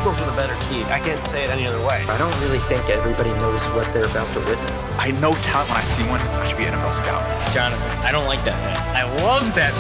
Eagles are the better team. I can't say it any other way. I don't really think everybody knows what they're about to witness. I know talent when I see one. I should be an NFL scout. Jonathan, I don't like that pick. I love that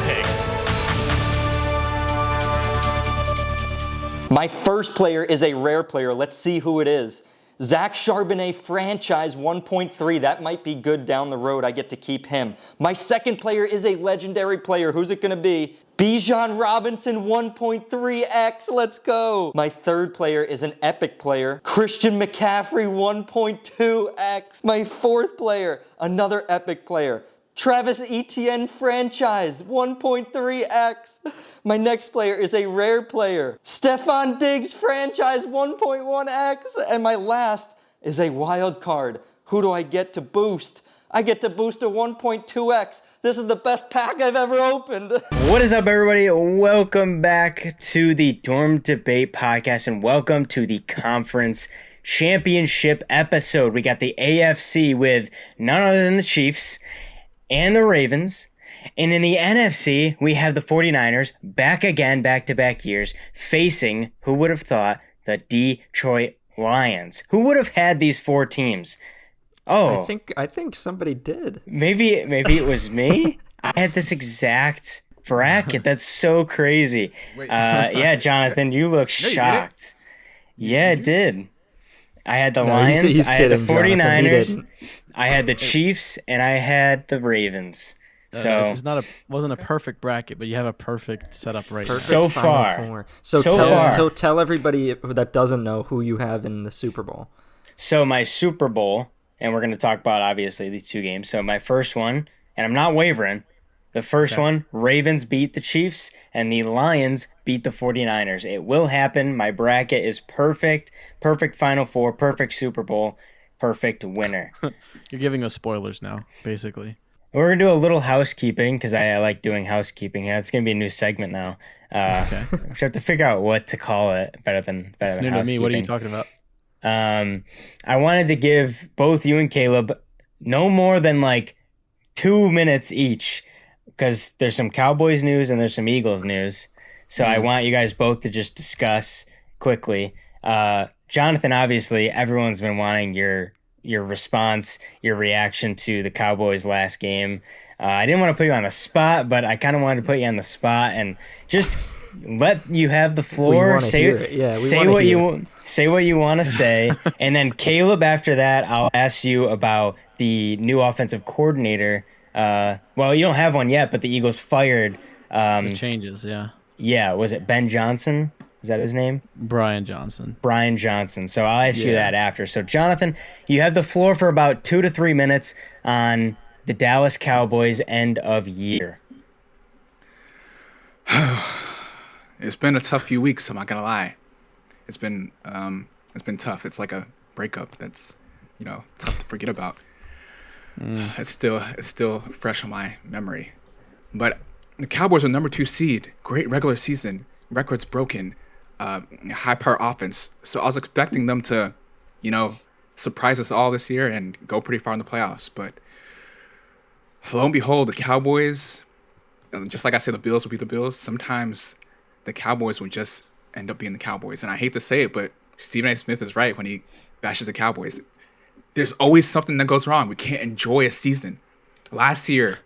pick. My first player is a rare player. Let's see who it is. Zach Charbonnet, franchise 1.3. That might be good down the road. I get to keep him. My second player is a legendary player. Who's it going to be? Bijan Robinson 1.3x. Let's go. My third player is an epic player. Christian McCaffrey 1.2x. My fourth player, another epic player. Travis Etienne franchise 1.3x. My next player is a rare player. Stephon Diggs franchise 1.1x. And my last is a wild card. Who do I get to boost? I get to boost a 1.2x. This is the best pack I've ever opened. What is up, everybody? Welcome back to the Dorm Debate Podcast and welcome to the Conference Championship episode. We got the AFC with none other than the Chiefs and the Ravens. And in the NFC, we have the 49ers back again, back-to-back years, facing, who would have thought, the Detroit Lions. Who would have had these four teams? Oh, I think somebody did. Maybe it was me. I had this exact bracket. That's so crazy. Yeah, Jonathan, you look shocked. Yeah, it did. I had the Lions, he's I had the kidding, 49ers, I had the Chiefs, and I had the Ravens. So wasn't a perfect bracket, but you have a perfect setup right now. So far. So far. tell everybody that doesn't know who you have in the Super Bowl. So my Super Bowl, and we're going to talk about obviously these two games. So my first one, and I'm not wavering. The first one, Ravens beat the Chiefs, and the Lions beat the 49ers. It will happen. My bracket is perfect. Perfect Final Four, perfect Super Bowl, perfect winner. You're giving us spoilers now, basically. We're going to do a little housekeeping because I like doing housekeeping. Yeah, it's going to be a new segment now. Okay. We have to figure out what to call it better than It's new to me. What are you talking about? I wanted to give both you and Caleb no more than like 2 minutes each because there's some Cowboys news and there's some Eagles news. So I want you guys both to just discuss quickly. Jonathan, obviously, everyone's been wanting your response, your reaction to the Cowboys' last game. I didn't want to put you on the spot, but I kind of wanted to put you on the spot and just let you have the floor. Say what you want to say, and then Caleb, after that, I'll ask you about the new offensive coordinator. Well, you don't have one yet, but the Eagles fired. The changes, yeah. Yeah, was it Ben Johnson? Is that his name? Brian Johnson. So I'll ask you that after. So, Jonathan, you have the floor for about 2 to 3 minutes on the Dallas Cowboys end of year. It's been a tough few weeks, I'm not going to lie. It's been tough. It's like a breakup that's, tough to forget about. It's still fresh on my memory. But the Cowboys are number 2 seed. Great regular season. Records broken. High power offense. So I was expecting them to, surprise us all this year and go pretty far in the playoffs. But lo and behold, the Cowboys, just like I said, the Bills will be the Bills. Sometimes the Cowboys will just end up being the Cowboys. And I hate to say it, but Stephen A. Smith is right when he bashes the Cowboys. There's always something that goes wrong. We can't enjoy a season. Last year,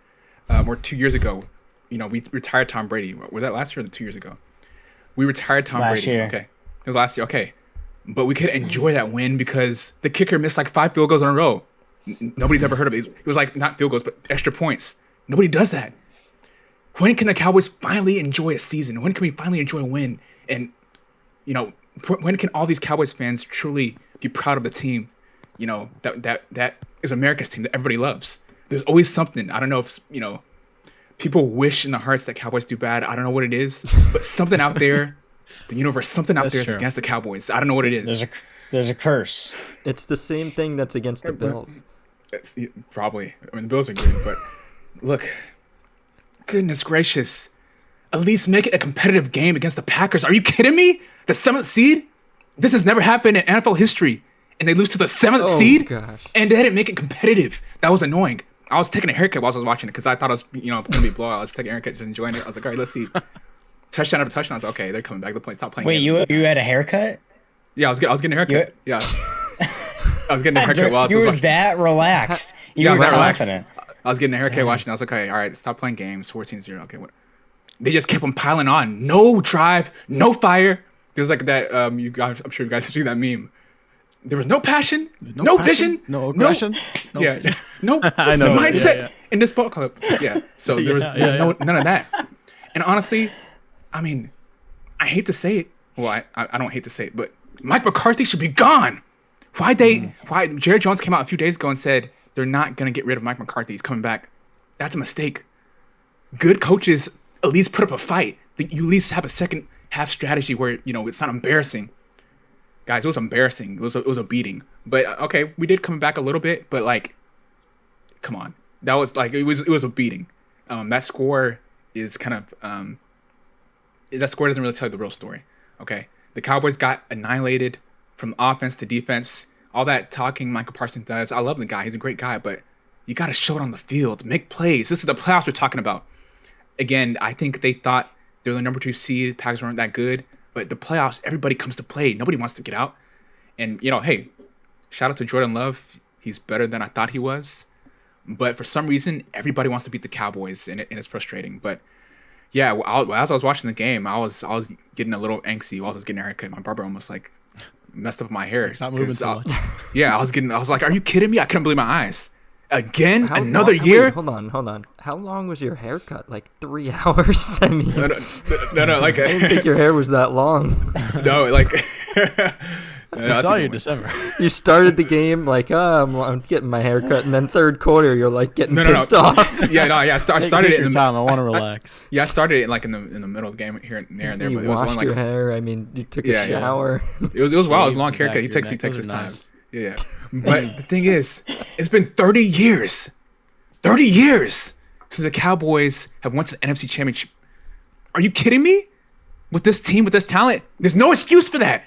or 2 years ago, we retired Tom Brady. Was that last year or 2 years ago? We retired Tom Brady. Year. Okay. It was last year. Okay. But we could enjoy that win because the kicker missed like 5 field goals in a row. Nobody's ever heard of it. It was like not field goals, but extra points. Nobody does that. When can the Cowboys finally enjoy a season? When can we finally enjoy a win? And, when can all these Cowboys fans truly be proud of the team, that is America's team that everybody loves? There's always something. I don't know if, people wish in their hearts that Cowboys do bad. I don't know what it is, but something out there, the universe, something out there is against the Cowboys. I don't know what it is. There's a curse. It's the same thing that's against the Bills. Probably. I mean, the Bills are good, but look, goodness gracious. At least make it a competitive game against the Packers. Are you kidding me? The 7th seed? This has never happened in NFL history. And they lose to the 7th seed? Gosh. And they didn't make it competitive. That was annoying. I was taking a haircut while I was watching it because I thought it was, going to be blowout. I was taking a haircut, just enjoying it. I was like, all right, let's see. Touchdown after touchdown. I was like, okay, they're coming back. Stop playing. Wait, you had a haircut? Yeah, I was getting a haircut. Yeah. I was getting a haircut while I was You were watching. that relaxed. You Yeah, I were was that relaxed. confident. I was getting a haircut watching. I was like, okay, all right, stop playing games. 14-0. Okay, what? They just kept on piling on. No drive, no fire. There's like that. I'm sure you guys have seen that meme. There was no passion, no passion, vision, no aggression. No- yeah, no, I know. mindset Yeah. in this ball club. Yeah, so there was none of that. And honestly, I mean, I hate to say it. Well, I don't hate to say it, but Mike McCarthy should be gone. Why Jerry Jones came out a few days ago and said they're not gonna get rid of Mike McCarthy. He's coming back. That's a mistake. Good coaches at least put up a fight. You at least have a second half strategy where it's not embarrassing. Guys, it was embarrassing. It was a beating. But okay, we did come back a little bit, but like, come on, that was like it was a beating. That score is kind of that score doesn't really tell you the real story. Okay, the Cowboys got annihilated from offense to defense. All that talking Michael Parsons does, I love the guy. He's a great guy, but you got to show it on the field, make plays. This is the playoffs we're talking about. Again, I think they thought they were the number 2 seed. Packers weren't that good. But the playoffs, everybody comes to play. Nobody wants to get out. And, hey, shout out to Jordan Love. He's better than I thought he was. But for some reason, everybody wants to beat the Cowboys, and it's frustrating. But, yeah, as I was watching the game, I was getting a little angsty while I was getting a haircut. My barber almost, messed up my hair. Stop moving so much. Yeah, I was like, are you kidding me? I couldn't believe my eyes. Again, another year? Wait, hold on. How long was your haircut? Like 3 hours? I mean, No, like I didn't think your hair was that long. no, like I saw you in December. You started the game like, I'm getting my haircut, and then third quarter, you're like getting pissed off. I started Take it your time. I want to relax. I started it like in the middle of the game here and there, You but it was washed only your like hair. I mean, you took Yeah, a yeah. shower. it was wow, it was a long Shave the haircut. back He of your takes neck. his Those are time. nice. Yeah. But the thing is, it's been 30 years. 30 years since the Cowboys have won the NFC Championship. Are you kidding me? With this team, with this talent, there's no excuse for that.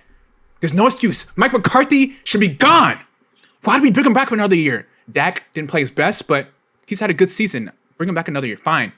There's no excuse. Mike McCarthy should be gone. Why did we bring him back for another year? Dak didn't play his best, but he's had a good season. Bring him back another year. Fine.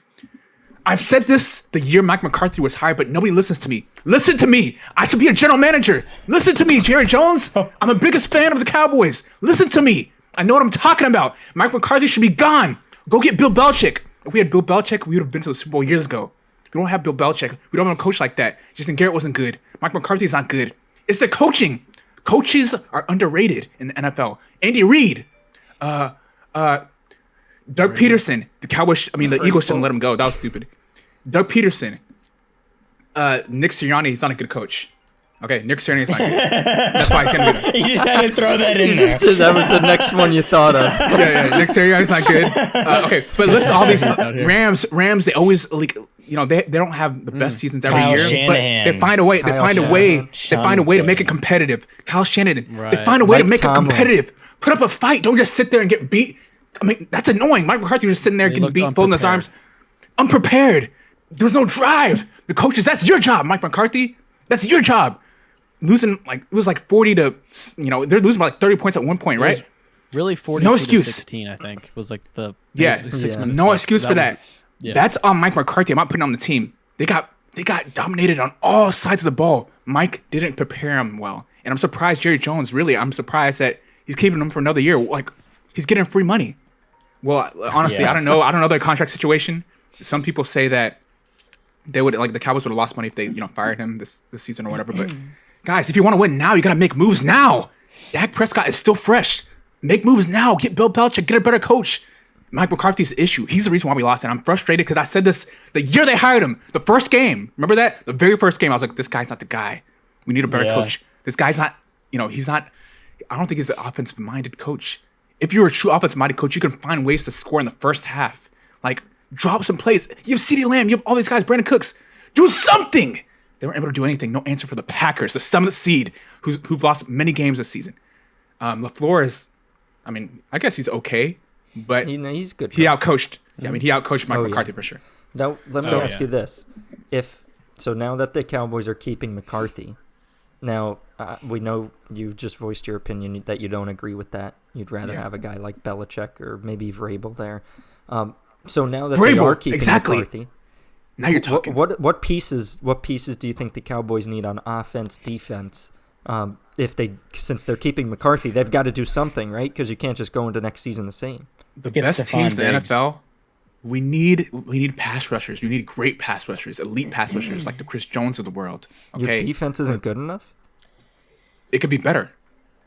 I've said this the year Mike McCarthy was hired, but nobody listens to me. Listen to me. I should be a general manager. Listen to me, Jerry Jones. I'm the biggest fan of the Cowboys. Listen to me. I know what I'm talking about. Mike McCarthy should be gone. Go get Bill Belichick. If we had Bill Belichick, we would have been to the Super Bowl years ago. We don't have Bill Belichick. We don't have a coach like that. Jason Garrett wasn't good. Mike McCarthy's not good. It's the coaching. Coaches are underrated in the NFL. Andy Reid, Doug Peterson. The Eagles shouldn't let him go. That was stupid. Doug Peterson. Nick Sirianni, he's not a good coach. Okay, Nick Sirianni's not good. That's why he's gonna be. You just had to throw that in there. That was the next one you thought of. Yeah. Nick Sirianni's not good. Okay, but listen, all these Rams, they always they don't have the best seasons every Kyle year, Shanahan. but they find a way. They Kyle find a way. Shanahan. They find a way to make it competitive. Kyle Shanahan. Right. They find a way to Mike make Tomlin. it competitive. Put up a fight. Don't just sit there and get beat. I mean, that's annoying. Mike McCarthy was sitting there getting looked beat, folding his arms, unprepared. There was no drive. The coaches, that's your job, Mike McCarthy. That's your job. Losing it was 40 to, they're losing by 30 points at one point, right? Really, 42 No to excuse. 16, I think, was like the Yeah. 6 Yeah. minutes No left. excuse for that. Yeah. That's on Mike McCarthy. I'm not putting on the team. They got dominated on all sides of the ball. Mike didn't prepare him well, and I'm surprised Jerry Jones. Really, I'm surprised that he's keeping him for another year. Like he's getting free money. Well, honestly, Yeah. I don't know their contract situation. Some people say that they would the Cowboys would have lost money if they fired him this season or whatever. But guys, if you want to win now, you got to make moves now. Dak Prescott is still fresh. Make moves now. Get Bill Belichick. Get a better coach. Mike McCarthy's the issue. He's the reason why we lost, and I'm frustrated because I said this the year they hired him. The first game, remember that? The very first game, I was like, this guy's not the guy. We need a better coach. This guy's not, he's not, I don't think he's the offensive-minded coach. If you're a true offensive-minded coach, you can find ways to score in the first half. Like, drop some plays. You have CeeDee Lamb. You have all these guys, Brandon Cooks. Do something. They weren't able to do anything. No answer for the Packers, the 7th seed, who've lost many games this season. LaFleur is, I guess he's okay, but He's good. he outcoached. Yeah, he outcoached Mike McCarthy for sure. Now, let me ask you this. Now that the Cowboys are keeping McCarthy, now we know you just voiced your opinion that you don't agree with that. You'd rather have a guy like Belichick or maybe Vrabel there. So now that they are keeping McCarthy, now you're talking. What pieces do you think the Cowboys need on offense, defense Since they're keeping McCarthy, they've got to do something, right? Because you can't just go into next season the same. The Get best Stephon teams in the Diggs. NFL, we need pass rushers. We need great pass rushers, elite pass rushers like the Chris Jones of the world. Okay, Your defense isn't good enough? it could be better.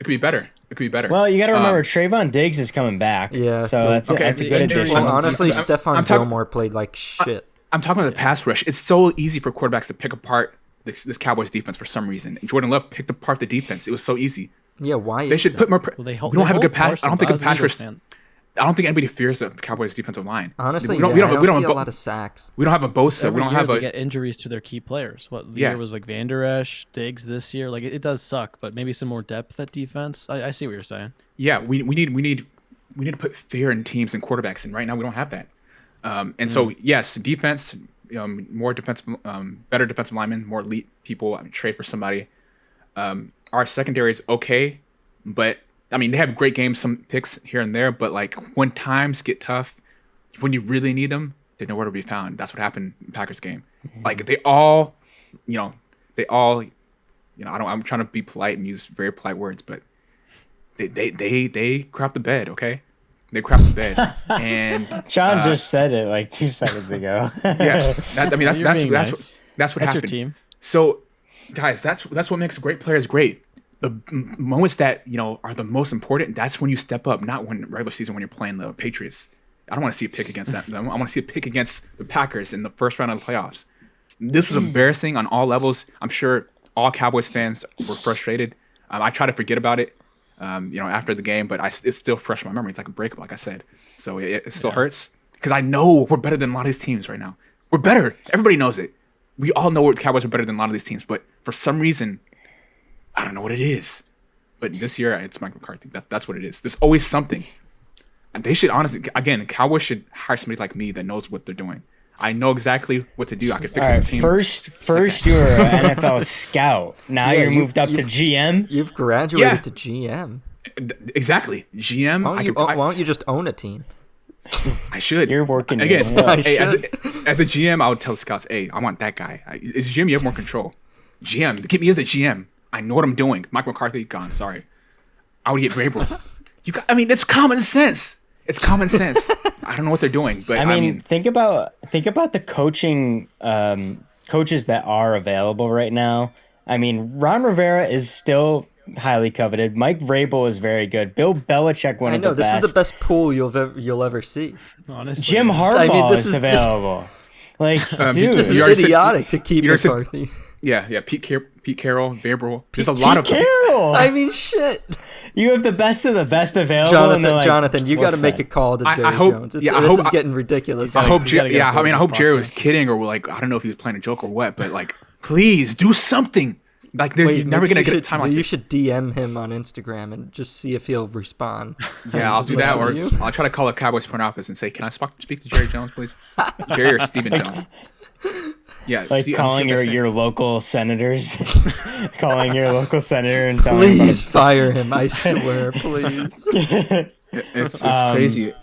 It could be better. It could be better. Well, you got to remember Trayvon Diggs is coming back. Yeah, so that's okay, that's a the good injuries- addition. Well, honestly, I'm Stephon talking- Gilmore played like shit. I'm talking about the pass rush. It's so easy for quarterbacks to pick apart this Cowboys defense for some reason. And Jordan Love picked apart the defense. It was so easy. Yeah, why? They is should that? put more. Well, We don't have a good pass. I don't think a pass rush. Fan. I don't think anybody fears the Cowboys defensive line. Honestly, we don't I don't see have a lot of sacks. We don't have a Bosa. Every We don't year have they a. get injuries to their key players. What the Yeah. year was like Van Der Esch, Diggs this year. Like it does suck, but maybe some more depth at defense. I see what you're saying. Yeah, we need to put fear in teams and quarterbacks, and right now we don't have that. And so yes, defense, more defensive, better defensive linemen, more elite people. Trade for somebody. Our secondary is okay, but I mean they have great games, some picks here and there. But like when times get tough, when you really need them, they're nowhere to be found. That's what happened in the Packers game. Like they all, I'm trying to be polite and use very polite words, but they crap the bed, okay? They crap the bed, and John just said it like 2 seconds ago. yeah, You're being nice. That's what That's your happened. team. So, guys, that's what makes great players great. The moments that are the most important. That's when you step up, not when regular season when you're playing the Patriots. I don't want to see a pick against them. I want to see a pick against the Packers in the first round of the playoffs. This was embarrassing on all levels. I'm sure all Cowboys fans were frustrated. I try to forget about it, after the game, but it's still fresh in my memory. It's like a breakup, like I said. So it still hurts because I know we're better than a lot of these teams right now. We're better. Everybody knows it. We all know the Cowboys are better than a lot of these teams, but for some reason, I don't know what it is. But this year, it's Mike McCarthy. That's what it is. There's always something. And they should honestly, again, the Cowboys should hire somebody like me that knows what they're doing. I know exactly what to do. I could fix All this right, team. first you were an NFL scout. Now Yeah, you're moved up to you've- GM. You've graduated Yeah. to GM. Exactly. GM. Why don't you just own a team? I should. You're working again. your way up. Hey, as a GM, I would tell scouts, "Hey, I want that guy. As a GM, you have more control. GM, get me as a GM. I know what I'm doing. Mike McCarthy gone. Sorry. I would get Vrabel. It's common sense. It's common sense. I don't know what they're doing, but I mean, think about the coaching coaches that are available right now. I mean, Ron Rivera is still highly coveted. Mike Vrabel is very good. Bill Belichick, one I of know the this best. is the best pool you'll ever see. Honestly, Jim Harbaugh this is is- available. Like, dude, This is You already said- idiotic to keep you already said- McCarthy. yeah. Pete Carroll, Vrabel. There's a lot of Carroll. I mean, shit. You have the best of the best available. and they're like, Jonathan, you got to "What's make that?" a call to I Jerry hope- Jones. yeah, I This hope- is getting ridiculous. I hope, you gotta get a hold of I hope this Jerry was podcast. kidding or like I don't know if he was playing a joke or what, but like, please do something. Like, you're never maybe gonna you get a should- time like you this. should DM him on Instagram and just see if he'll respond. Yeah, I'll do that, or Listen to you. I'll try to call the Cowboys front office and say, "Can I speak to Jerry Jones, please? Jerry or Steven Jones?" Yeah, Like see calling what they say. your local senators, calling your local senator and telling Please fire him, I swear, please. It's crazy.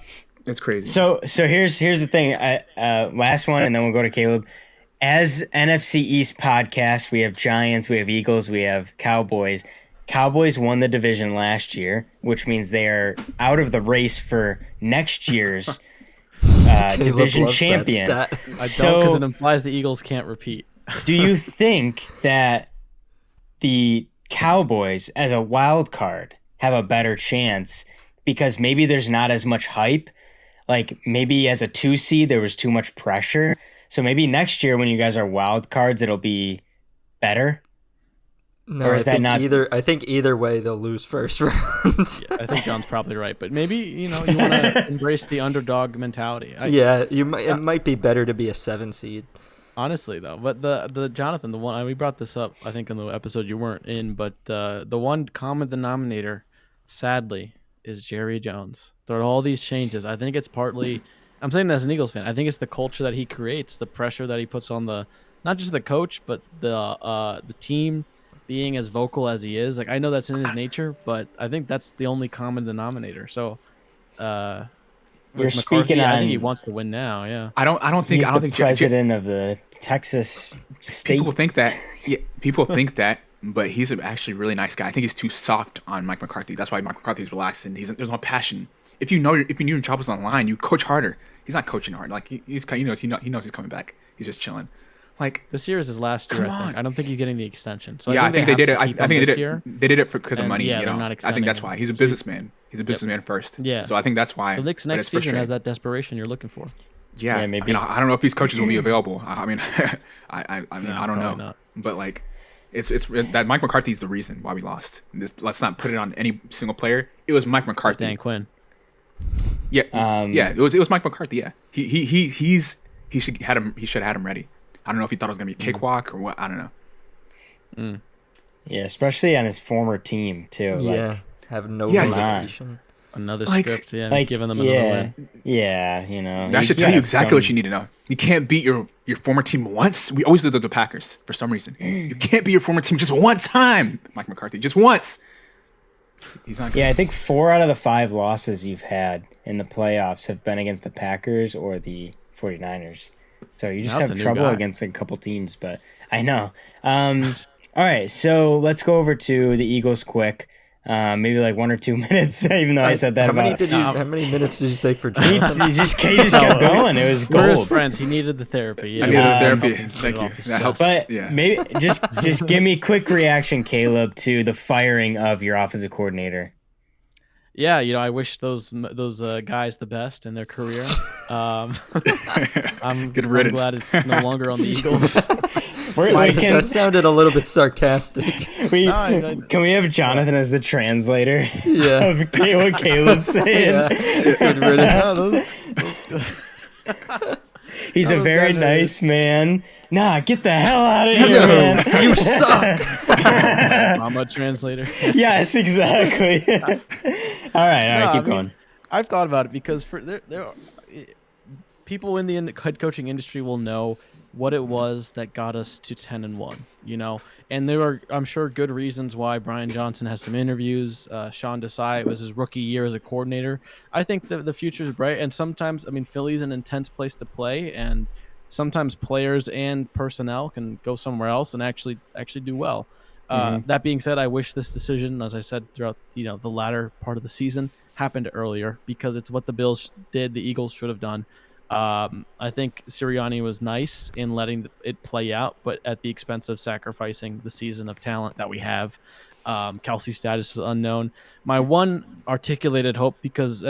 It's crazy. So here's the thing. Last one, and then we'll go to Caleb. As NFC East podcast, we have Giants, we have Eagles, we have Cowboys. Cowboys won the division last year, which means they are out of the race for next year's Caleb division loves that champion. stat. I don't because So- it implies the Eagles can't repeat. Do you think that the Cowboys, as a wild card, have a better chance because maybe there's not as much hype? Like maybe as a 2 seed, there was too much pressure. So maybe next year when you guys are wild cards, it'll be better. No, Or is that not- I think either way they'll lose first round. I think John's probably right, but maybe you want to embrace the underdog mentality. Yeah, it might be better to be a 7 seed. Honestly, though, but the Jonathan, the one we brought this up, I think in the episode you weren't in, but the one common denominator, sadly, is Jerry Jones. Throughout all these changes, I think it's partly. I'm saying that as an Eagles fan. I think it's the culture that he creates, the pressure that he puts on not just the coach, but the team being as vocal as he is. Like I know that's in his nature, but I think that's the only common denominator. So, You're with McCarthy, speaking I think he on- wants to win now. Yeah. I don't think He's I don't the think president of the Texas state. people think that. Yeah, people think that but he's actually a really nice guy. I think he's too soft on Mike McCarthy. That's why Mike McCarthy's relaxed and there's no passion. If you knew your job was on the line, you coach harder. He's not coaching hard. Like he knows he's coming back. He's just chilling. Like this year is his last year. I think. I don't think he's getting the extension. So yeah, I think they did it. I think they did year. They did it because of money. Yeah, you they're know, not I extending think that's him. why he's a businessman. He's a businessman first. Yeah. So I think that's why. So next season has that desperation you're looking for. Yeah, maybe. I don't know if these coaches will be available. I mean, I don't know. Not. But like, it's that Mike McCarthy is the reason why we lost. Let's not put it on any single player. It was Mike McCarthy. Dan Quinn. Yeah, It was Mike McCarthy. Yeah, he should have had him ready. I don't know if he thought it was gonna be a cakewalk or what. I don't know. Yeah, especially on his former team too. Yeah, have no Yes. motivation. Another Like- script. Yeah, Like, giving them another win. Yeah, you know. That should tell you exactly what you need to know. You can't beat your former team once. We always do that with the Packers for some reason. You can't beat your former team just one time, Mike McCarthy. Just once. He's not good. Yeah, I think 4 out of the 5 losses you've had in the playoffs have been against the Packers or the 49ers. So you just That's a have new trouble guy. against a couple teams, but I know. All right, so let's go over to the Eagles quick. Maybe like 1 or 2 minutes, even though I said that how many about how many minutes did you say for he Jonathan? just kept going. It was We're his gold. friends. He needed the therapy. I needed the Help therapy. him get Thank it you. off his That chest. helps. But Yeah. maybe just give me a quick reaction, Caleb, to the firing of your offensive coordinator. Yeah, I wish those guys the best in their career. I'm Good riddance. glad it's no longer on the Eagles. That sounded a little bit sarcastic. Can we have Jonathan as the translator Yeah. of what Caleb's saying? Yeah. Good riddance. He's a Those very guys are- nice man. Nah, get the hell out of here, man. You suck. I'm a translator. Yes, exactly. All right, keep going. I've thought about it because for there are people in the head coaching industry will know what it was that got us to 10-1, and there are, I'm sure, good reasons why Brian Johnson has some interviews. Sean Desai, it was his rookie year as a coordinator. I think the future is bright, and sometimes, Philly's an intense place to play, and sometimes players and personnel can go somewhere else and actually do well. That being said, I wish this decision, as I said throughout the latter part of the season, happened earlier because it's what the Bills did. The Eagles should have done. I think Sirianni was nice in letting it play out, but at the expense of sacrificing the season of talent that we have. Kelsey's status is unknown. My one articulated hope, because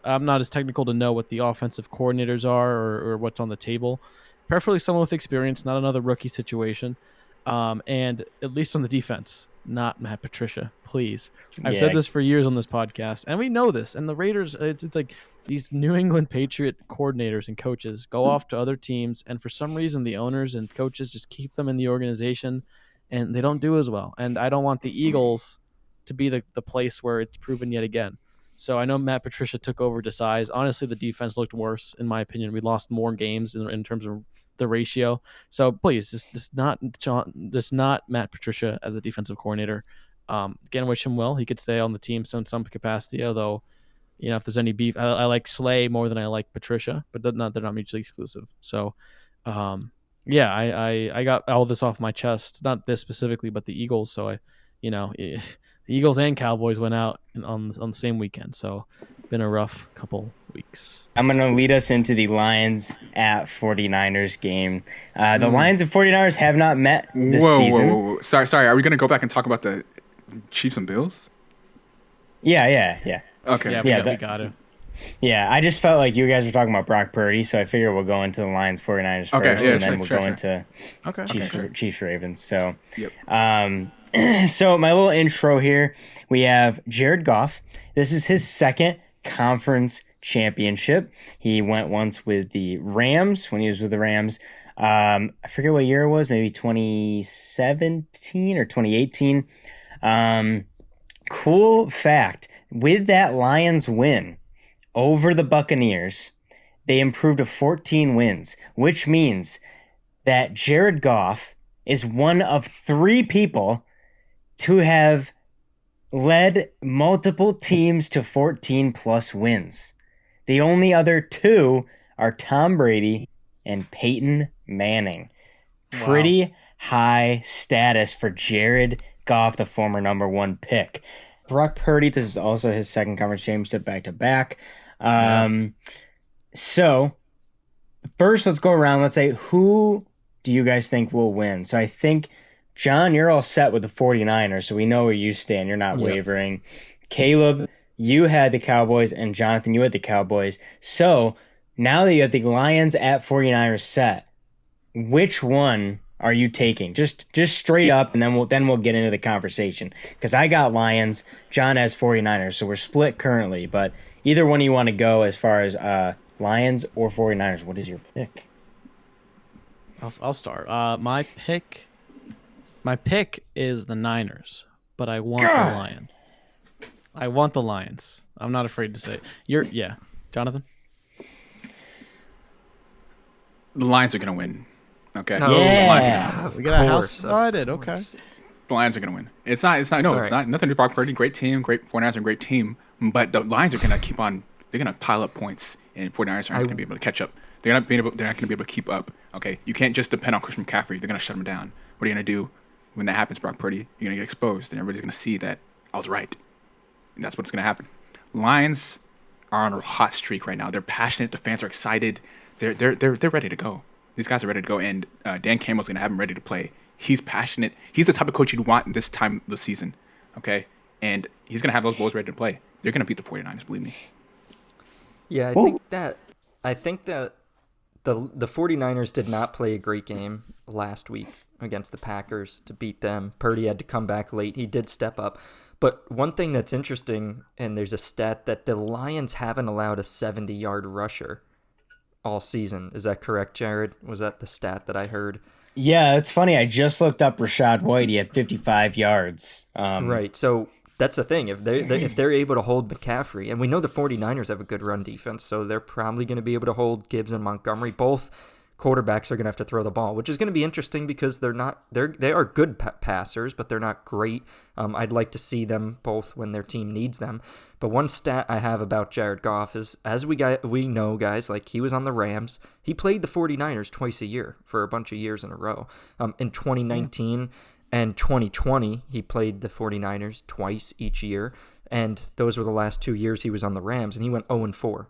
I'm not as technical to know what the offensive coordinators are or what's on the table. Preferably someone with experience, not another rookie situation. And at least on the defense, not Matt Patricia, please. I've said this for years on this podcast, and we know this. And the Raiders, it's like these New England Patriot coordinators and coaches go off to other teams, and for some reason the owners and coaches just keep them in the organization, and they don't do as well. And I don't want the Eagles to be the place where it's proven yet again. So I know Matt Patricia took over Desai's. Honestly, the defense looked worse, in my opinion. We lost more games in terms of the ratio. So please, just not Matt Patricia as the defensive coordinator. Again, wish him well. He could stay on the team in some capacity, although, if there's any beef, I like Slay more than I like Patricia, but they're not mutually exclusive. So, I got all this off my chest, not this specifically, but the Eagles. So the Eagles and Cowboys went out on the same weekend. So been a rough couple weeks. I'm going to lead us into the Lions at 49ers game. The Lions and 49ers have not met this season. Whoa. Sorry. Are we going to go back and talk about the Chiefs and Bills? Yeah. Okay. Yeah, we got to. Yeah, I just felt like you guys were talking about Brock Purdy, so I figure we'll go into the Lions 49ers first, and then we'll go into Chiefs Ravens. So, so my little intro here, we have Jared Goff. This is his second conference championship. He went once with the Rams when he was with the Rams. I forget what year it was, maybe 2017 or 2018. Cool fact, with that Lions win over the Buccaneers, they improved to 14 wins, which means that Jared Goff is one of 3 people to have led multiple teams to 14 plus wins. The only other 2 are Tom Brady and Peyton Manning. Pretty high status for Jared Goff, the former number 1 pick. Brock Purdy, this is also his second conference championship back-to-back. So, first, let's go around. Let's say, who do you guys think will win? So I think, John, you're all set with the 49ers, so we know where you stand. You're not wavering. Caleb, you had the Cowboys, and Jonathan, you had the Cowboys. So now that you have the Lions at 49ers set, which one are you taking? Just straight up, and then we'll get into the conversation. Because I got Lions, John has 49ers, so we're split currently. But either one you want to go as far as Lions or 49ers, what is your pick? I'll start. My pick is the Niners, but I want the Lions. I want the Lions. I'm not afraid to say it. Jonathan? The Lions are going to win. Okay. No, The Lions are Yeah. gonna win. We got a house course, of divided. Okay. The Lions are going to win. It's not nothing to do with Brock Purdy. Great team. 49ers are a great team. But the Lions are going to keep on, they're going to pile up points, and 49ers aren't going to be able to catch up. They're not going to be able to keep up. Okay. You can't just depend on Christian McCaffrey. They're going to shut him down. What are you going to do when that happens, Brock Purdy? You're going to get exposed, and everybody's going to see that I was right. And that's what's going to happen. Lions are on a hot streak right now. They're passionate. The fans are excited. They're ready to go. These guys are ready to go, and Dan Campbell's going to have them ready to play. He's passionate. He's the type of coach you'd want in this time of the season, okay? And he's going to have those boys ready to play. They're going to beat the 49ers, believe me. Yeah, I think that the 49ers did not play a great game last week against the Packers to beat them. Purdy had to come back late. He did step up. But one thing that's interesting, and there's a stat that the Lions haven't allowed a 70-yard rusher all season. Is that correct, Jared? Was that the stat that I heard? Yeah, it's funny. I just looked up Rashad White. He had 55 yards. Right. So that's the thing. If they're able to hold McCaffrey, and we know the 49ers have a good run defense, so they're probably going to be able to hold Gibbs and Montgomery. Both quarterbacks are going to have to throw the ball, which is going to be interesting because they are good passers, but they're not great. I'd like to see them both when their team needs them. But one stat I have about Jared Goff is, as we know, guys, like he was on the Rams. He played the 49ers twice a year for a bunch of years in a row. In 2019 and 2020, he played the 49ers twice each year, and those were the last 2 years he was on the Rams, and he went 0-4.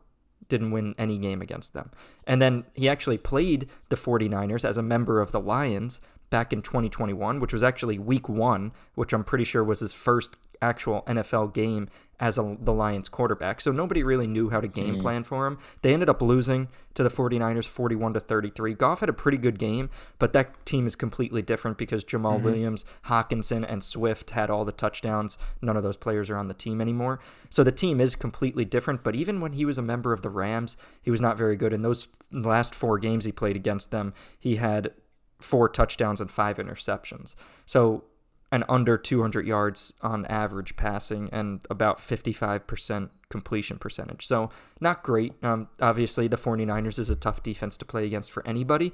Didn't win any game against them. And then he actually played the 49ers as a member of the Lions back in 2021, which was actually week 1, which I'm pretty sure was his first actual NFL game as the Lions quarterback. So nobody really knew how to game plan for him. They ended up losing to the 49ers 41-33. Goff had a pretty good game, but that team is completely different because Jamal Williams, Hawkinson, and Swift had all the touchdowns. None of those players are on the team anymore. So the team is completely different, but even when he was a member of the Rams, he was not very good. In those last 4 games he played against them, he had 4 touchdowns and 5 interceptions. So and under 200 yards on average passing and about 55% completion percentage. So not great. Obviously, the 49ers is a tough defense to play against for anybody,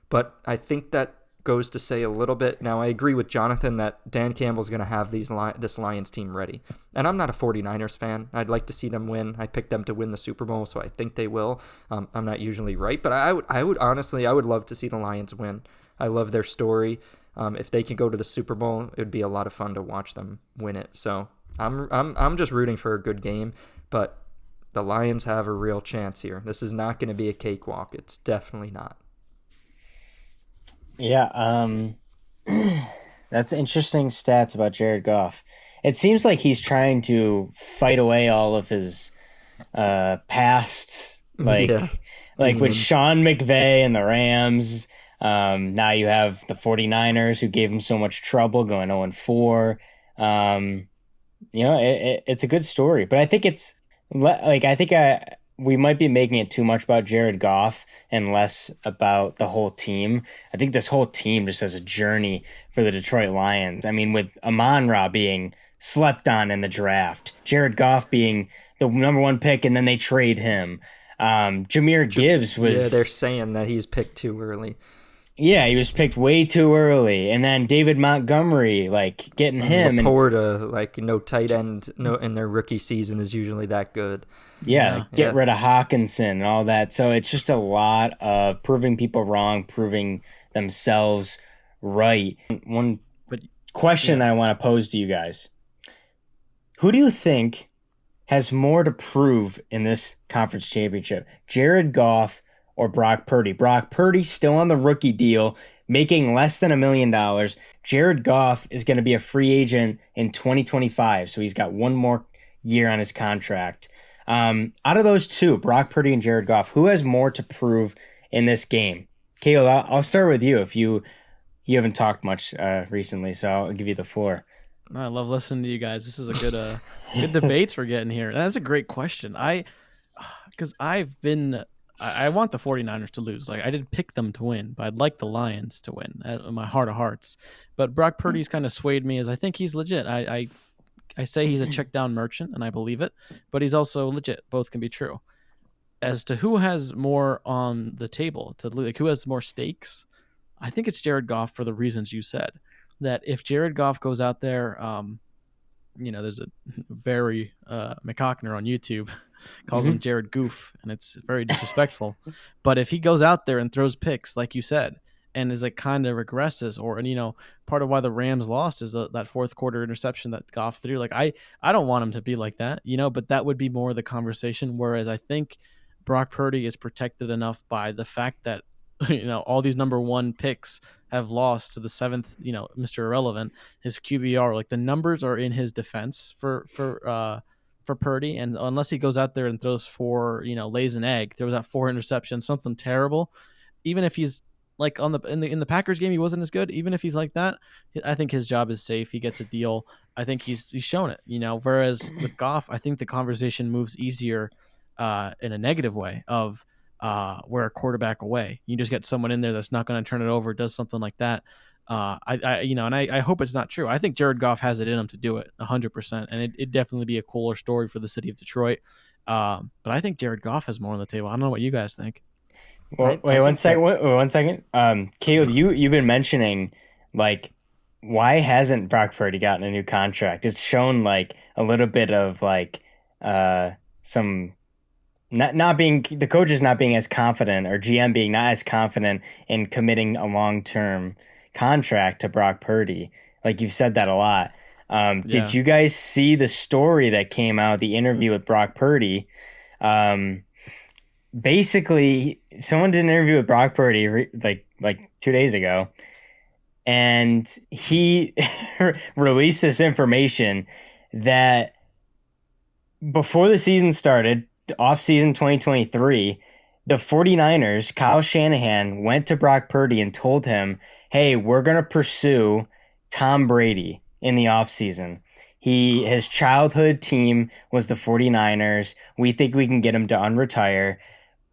but I think that goes to say a little bit. Now, I agree with Jonathan that Dan Campbell's going to have this Lions team ready. And I'm not a 49ers fan. I'd like to see them win. I picked them to win the Super Bowl, so I think they will. I'm not usually right, but I would honestly, I would love to see the Lions win. I love their story. If they can go to the Super Bowl, it would be a lot of fun to watch them win it. So I'm just rooting for a good game, but the Lions have a real chance here. This is not going to be a cakewalk. It's definitely not. Yeah, that's interesting stats about Jared Goff. It seems like he's trying to fight away all of his past, like with Sean McVay and the Rams. Now you have the 49ers who gave him so much trouble going 0-4. It's a good story, but I think it's like, we might be making it too much about Jared Goff and less about the whole team. I think this whole team just has a journey for the Detroit Lions. I mean, with Amon-Ra being slept on in the draft, Jared Goff being the number 1 pick, and then they trade him. Jahmyr Gibbs was... Yeah, they're saying that he's picked too early. Yeah, he was picked way too early. And then David Montgomery, getting him. Laporta, no tight end in their rookie season is usually that good. Yeah, get rid of Hawkinson and all that. So it's just a lot of proving people wrong, proving themselves right. One But question that I want to pose to you guys. Who do you think has more to prove in this conference championship? Jared Goff or Brock Purdy? Brock Purdy still on the rookie deal, making less than $1 million. Jared Goff is going to be a free agent in 2025, so he's got one more year on his contract. Out of those two, Brock Purdy and Jared Goff, who has more to prove in this game? Caleb, I'll start with you. If you haven't talked much recently, so I'll give you the floor. I love listening to you guys. This is a good debates we're getting here. And that's a great question. Because I want the 49ers to lose. Like, I did pick them to win, but I'd like the Lions to win in my heart of hearts. But Brock Purdy's kind of swayed me, as I think he's legit. I say he's a check down merchant, and I believe it, but he's also legit. Both can be true. As to who has more on the table, who has more stakes, I think it's Jared Goff for the reasons you said. That if Jared Goff goes out there, there's a Barry McCockner on YouTube calls him Jared Goof, and it's very disrespectful. But if he goes out there and throws picks, like you said, and is kind of regresses, part of why the Rams lost is that fourth quarter interception that Goff threw. Like, I don't want him to be like that, but that would be more the conversation. Whereas I think Brock Purdy is protected enough by the fact that all these number one picks have lost to the seventh, Mr. Irrelevant. His QBR, like, the numbers are in his defense for Purdy, and unless he goes out there and throws lays an egg, throws out 4 interceptions, something terrible, even if he's like in the Packers game, he wasn't as good. Even if he's like that, I think his job is safe. He gets a deal. I think he's shown it, Whereas with Goff, I think the conversation moves easier in a negative way of we're a quarterback away. You just get someone in there that's not going to turn it over, does something like that. I hope it's not true. I think Jared Goff has it in him to do it 100%, and it'd definitely be a cooler story for the city of Detroit. But I think Jared Goff has more on the table. I don't know what you guys think. Well, wait one second. Caleb, you've been mentioning, like, why hasn't Brock Purdy gotten a new contract? It's shown like a little bit of like some not being, the coaches not being as confident, or GM being not as confident in committing a long-term contract to Brock Purdy. Like, you've said that a lot. Did you guys see the story that came out, the interview with Brock Purdy? Basically, someone did an interview with Brock Purdy like 2 days ago, and he released this information that before the season started, off-season 2023, the 49ers, Kyle Shanahan, went to Brock Purdy and told him, hey, we're going to pursue Tom Brady in the offseason. His childhood team was the 49ers. We think we can get him to unretire.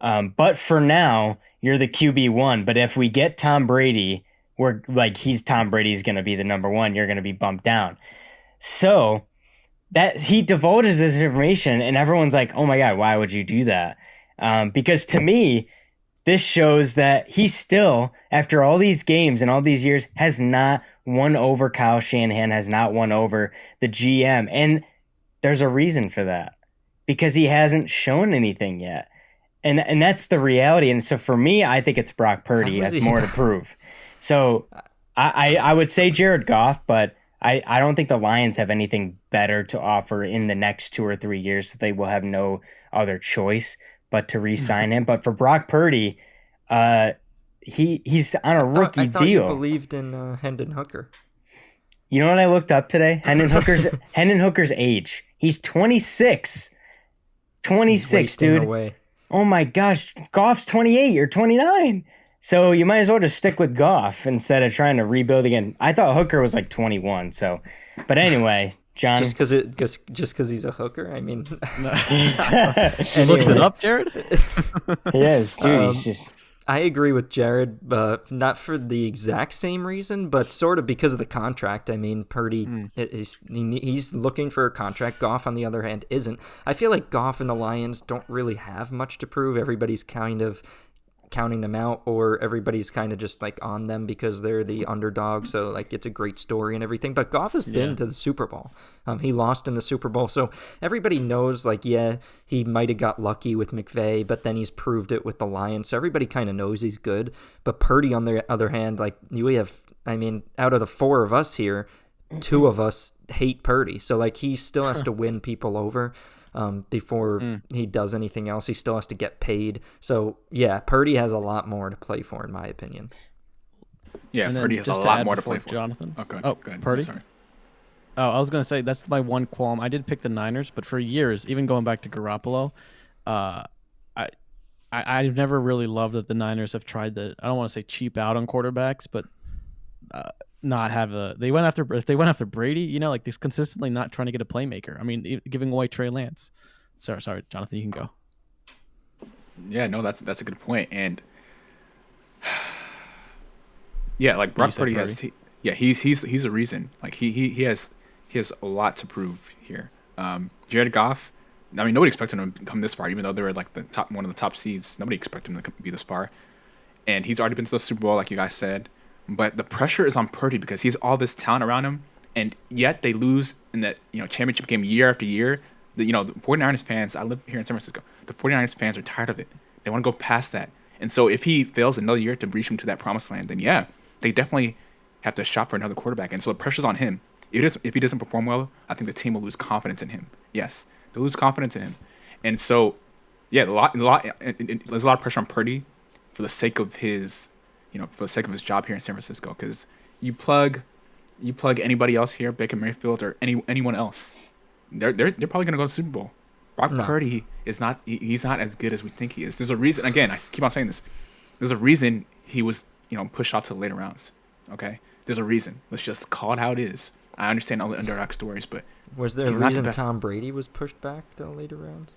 But for now, you're the QB1. But if we get Tom Brady, Tom Brady's going to be the number one. You're going to be bumped down. So that he divulges this information, and everyone's like, oh my God, why would you do that? Because to me, this shows that he still, after all these games and all these years, has not won over Kyle Shanahan, has not won over the GM. And there's a reason for that, because he hasn't shown anything yet. And that's the reality. And so for me, I think it's Brock Purdy has more to prove. So I would say Jared Goff, but I don't think the Lions have anything better to offer in the next 2 or 3 years, so they will have no other choice but to re-sign him. But for Brock Purdy, he's on a rookie deal. You believed in Hendon Hooker. You know what I looked up today? Hendon Hooker's age. He's 26. 26, dude. Away. Oh my gosh, Goff's 28 or 29. So you might as well just stick with Goff instead of trying to rebuild again. I thought Hooker was like 21. So, but anyway, John. Just because he's a hooker. I mean, You looked it up, Jared? He is, dude. He's just. I agree with Jared, not for the exact same reason, but sort of because of the contract. I mean, Purdy, he's looking for a contract. Goff, on the other hand, isn't. I feel like Goff and the Lions don't really have much to prove. Everybody's kind of counting them out, or everybody's kind of just like on them because they're the underdog, so like it's a great story and everything. But Goff has been to the Super Bowl. He lost in the Super Bowl, so everybody knows, like, yeah, he might have got lucky with McVay, but then he's proved it with the Lions, so everybody kind of knows he's good. But Purdy, on the other hand, like, we have I mean, out of the 4 of us here, 2 of us hate Purdy. So, like, he still has to win people over before he does anything else. He still has to get paid. So, yeah, Purdy has a lot more to play for, in my opinion. Yeah, And then Purdy has a just lot add more to before play for. Jonathan. Okay. Oh, go ahead. Purdy? Sorry. Oh, I was going to say, that's my one qualm. I did pick the Niners, but for years, even going back to Garoppolo, I've never really loved that the Niners have tried to, I don't want to say cheap out on quarterbacks, but not have they went after Brady, you know, like they're consistently not trying to get a playmaker. I mean, giving away Trey Lance. Sorry, Jonathan, you can go. Yeah, no, that's a good point. And yeah, like Brock Purdy has, he's a reason. Like he has a lot to prove here. Jared Goff, I mean, nobody expected him to come this far, even though they were like one of the top seeds. Nobody expected him to be this far, and he's already been to the Super Bowl, like you guys said. But the pressure is on Purdy because he's all this talent around him, and yet they lose in that championship game year after year. The 49ers fans, I live here in San Francisco. The 49ers fans are tired of it. They want to go past that, and so if he fails another year to reach him to that promised land, then yeah, they definitely have to shop for another quarterback. And so the pressure's on him. If he doesn't perform well, I think the team will lose confidence in him. Yes, they'll lose confidence in him. And so, yeah, there's a lot of pressure on Purdy for the sake of his, job here in San Francisco. Because you plug anybody else here, Baker Mayfield or anyone else, they're probably gonna go to the Super Bowl. Brock Purdy is not. He's not as good as we think he is. There's a reason. Again, I keep on saying this. There's a reason he was pushed out to the later rounds. Okay, there's a reason. Let's just call it how it is. I understand all the underdog stories, but was there a reason Tom Brady was pushed back to the later rounds?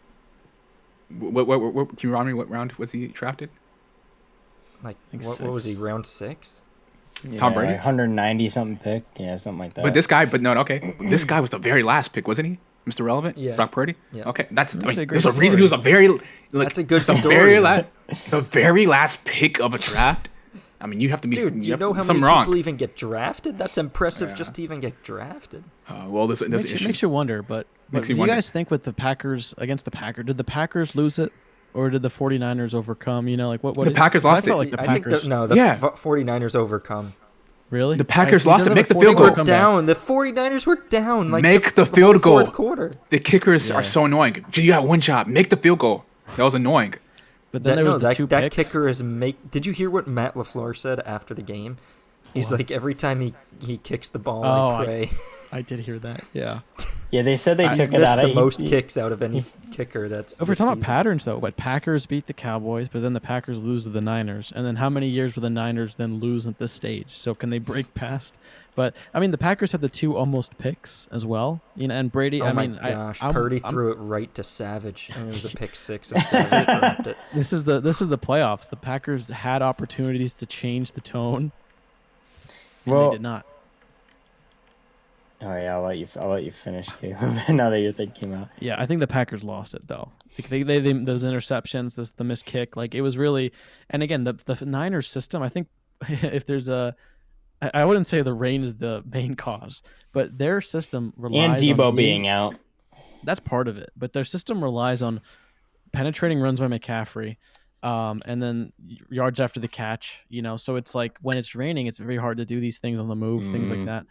What can you remind me what round was he drafted? Like what was he, round 6? Yeah, Tom Brady, 190 something pick, something like that. But this guy was the very last pick, wasn't he? Mr. Relevant, yeah. Brock Purdy. Yeah. Okay, there's a story. reason he was That's a good story. The very last pick of a draft. I mean, you have to be. Dude, do you know how many people even get drafted? That's impressive just to even get drafted. Well, this makes you wonder, but do you guys think with the Packers against the Packers, did the Packers lose it? Or did the 49ers overcome? What the Packers lost it. Like the Packers. The 49ers overcome. Really? The Packers lost it. Make the field goal. Down. The 49ers were down. Like make the field goal. Fourth quarter. The kickers are so annoying. You got one job. Make the field goal. That was annoying. But then there was the two picks. That kicker is Did you hear what Matt LaFleur said after the game? He's like, every time he kicks the ball, I pray. I did hear that. Yeah. Yeah, they said they took it out. The most kicks out of any kicker. That's. We're talking about patterns though. But Packers beat the Cowboys, but then the Packers lose to the Niners, and then how many years will the Niners then lose at this stage? So can they break past? But I mean, the Packers had the 2 almost picks as well. And Brady. Oh my gosh! Purdy threw it right to Savage, and it was a pick 6, and Savage dropped it. This is the playoffs. The Packers had opportunities to change the tone. And they did not. Oh yeah, I'll let you finish, Caleb. Now that your thing came out. Yeah, I think the Packers lost it though. They those interceptions, the missed kick, like it was really. And again, the Niners system. I think if there's I wouldn't say the rain is the main cause, but their system relies and Debo on being out. That's part of it, but their system relies on penetrating runs by McCaffrey. And then yards after the catch, so it's like when it's raining, it's very hard to do these things on the move, things like that.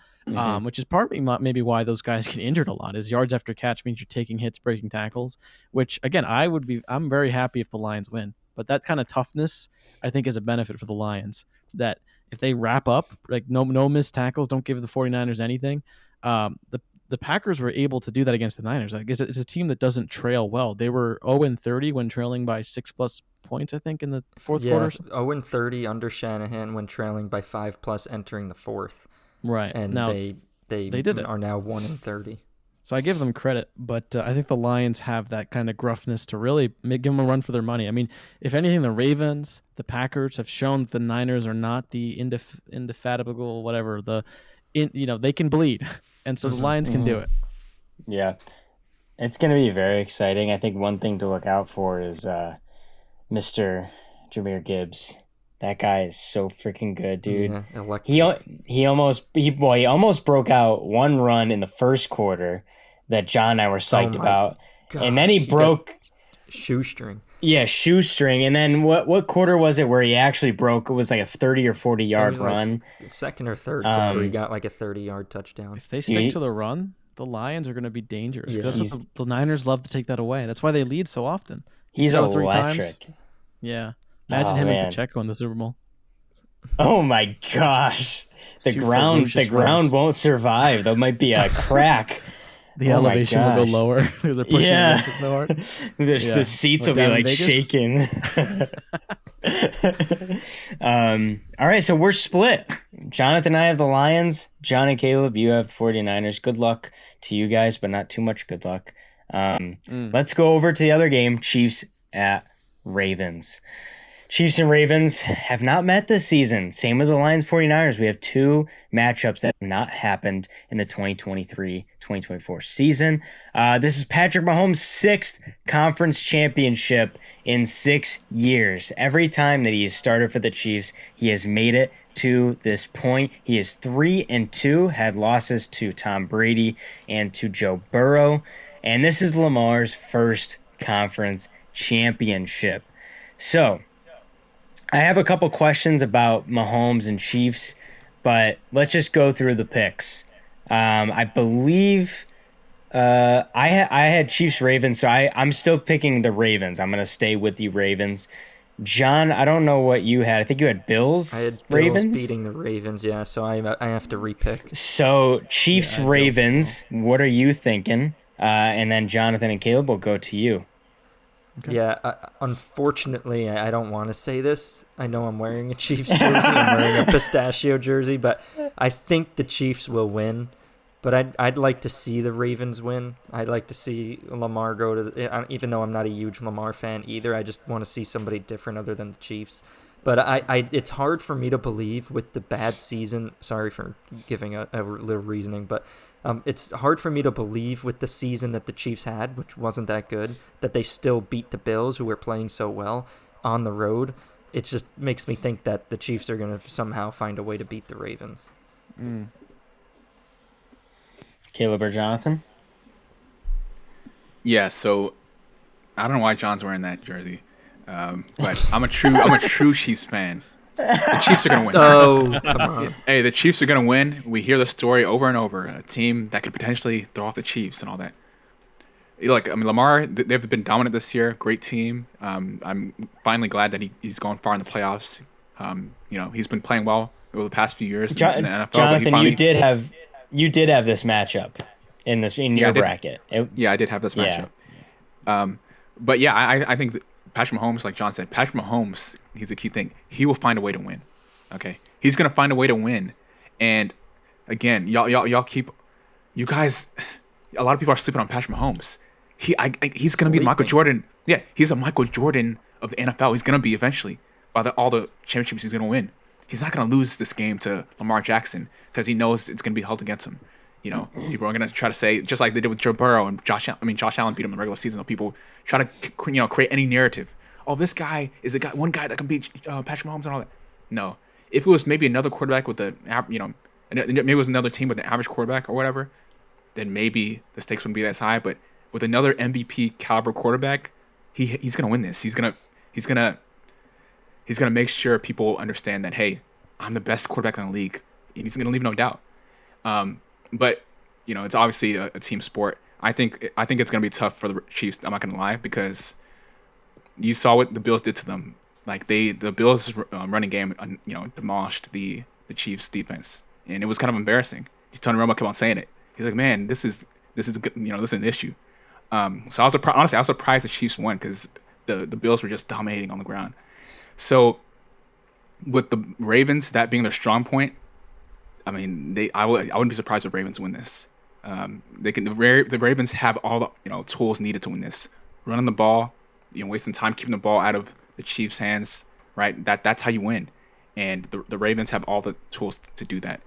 Which is partly maybe why those guys get injured a lot is yards after catch means you're taking hits, breaking tackles, which again, I'm very happy if the Lions win, but that kind of toughness I think is a benefit for the Lions that if they wrap up, like no missed tackles, don't give the 49ers anything. The Packers were able to do that against the Niners. Like it's a team that doesn't trail well. They were 0-30 when trailing by 6+ points, I think, in the fourth quarter. 0-30 under Shanahan when trailing by 5+ entering the fourth. Right. And now, they did it. Are now 1-30. So I give them credit, but I think the Lions have that kind of gruffness to really give them a run for their money. I mean, if anything, the Ravens, the Packers have shown that the Niners are not the indefatigable, whatever. They can bleed, and so the Lions can do it. Yeah, it's going to be very exciting. I think one thing to look out for is Mr. Jahmyr Gibbs. That guy is so freaking good, dude. Yeah, he almost broke out one run in the first quarter that John and I were psyched about, gosh, and then he broke shoestring. Yeah, shoestring. And then what quarter was it where he actually broke? It was like a 30 or 40 It yard was like run. second or third quarter, he got like a 30-yard touchdown. If they stick to the run, the Lions are going to be dangerous. Yeah. That's what the Niners love to take that away. That's why they lead so often. He's Go 3 electric. times. Yeah. Imagine him and Pacheco in the Super Bowl. Oh my gosh. The Two ground ferocious ground foes. won't survive. There might be a crack. The Oh my elevation will go gosh. lower because they're pushing against it so hard. The seats Like will be down in like Vegas? shaking. All right, so we're split. Jonathan and I have the Lions. John and Caleb, you have 49ers. Good luck to you guys, but not too much good luck. Let's go over to the other game, Chiefs at Ravens. Chiefs and Ravens have not met this season. Same with the Lions 49ers. We have 2 matchups that have not happened in the 2023-2024 season. This is Patrick Mahomes' 6th conference championship in 6 years. Every time that he has started for the Chiefs, he has made it to this point. He is 3-2, had losses to Tom Brady and to Joe Burrow. And this is Lamar's first conference championship. So, I have a couple questions about Mahomes and Chiefs, but let's just go through the picks. I believe I had Chiefs Ravens, so I'm still picking the Ravens. I'm gonna stay with the Ravens. John, I don't know what you had. I think you had Bills. I had Bills Ravens beating the Ravens, yeah. So I have to repick. So Chiefs Ravens. What are you thinking? And then Jonathan and Caleb will go to you. Okay. Yeah, unfortunately, I don't want to say this. I know I'm wearing a Chiefs jersey. I'm wearing a pistachio jersey, but I think the Chiefs will win. But I'd like to see the Ravens win. I'd like to see Lamar go to even though I'm not a huge Lamar fan either, I just want to see somebody different other than the Chiefs. But it's hard for me to believe with the bad season. Sorry for giving a little reasoning, but it's hard for me to believe with the season that the Chiefs had, which wasn't that good, that they still beat the Bills, who were playing so well, on the road. It just makes me think that the Chiefs are going to somehow find a way to beat the Ravens. Caleb or Jonathan? Yeah, so I don't know why John's wearing that jersey, but I'm a true Chiefs fan. The Chiefs are gonna win. Oh, come on. Hey, the Chiefs are gonna win. We hear the story over and over. A team that could potentially throw off the Chiefs and all that. Like, I mean, Lamar, they've been dominant this year. Great team. I'm finally glad that he's gone far in the playoffs. He's been playing well over the past few years in the NFL. Jonathan, but you did have this matchup in your bracket. I did have this matchup. But yeah, I think that Patrick Mahomes, like John said, Patrick Mahomes, he's a key thing. He will find a way to win. Okay, he's gonna find a way to win. And again, you guys, a lot of people are sleeping on Patrick Mahomes. He's gonna be the Michael Jordan. Yeah, he's a Michael Jordan of the NFL. He's gonna be eventually by all the championships he's gonna win. He's not gonna lose this game to Lamar Jackson because he knows it's gonna be held against him. People are gonna try to say, just like they did with Joe Burrow and Josh Allen beat him in the regular season. People try to create any narrative. Oh, this guy is one guy that can beat Patrick Mahomes and all that. No, if it was maybe another quarterback with maybe it was another team with an average quarterback or whatever, then maybe the stakes wouldn't be as high. But with another MVP caliber quarterback, he's gonna win this. He's gonna make sure people understand that, hey, I'm the best quarterback in the league. And he's gonna leave no doubt. But it's obviously a team sport. I think it's gonna be tough for the Chiefs. I'm not gonna lie, because you saw what the Bills did to them. Like the Bills running game, demolished the Chiefs defense, and it was kind of embarrassing. Tony Romo kept on saying it. He's like, man, this is good, this is an issue. So I was surprised the Chiefs won because the Bills were just dominating on the ground. So with the Ravens, that being their strong point, I mean, I wouldn't be surprised if Ravens win this. The Ravens have all the tools needed to win this. Running the ball, wasting time keeping the ball out of the Chiefs' hands, right? That's how you win. And the Ravens have all the tools to do that.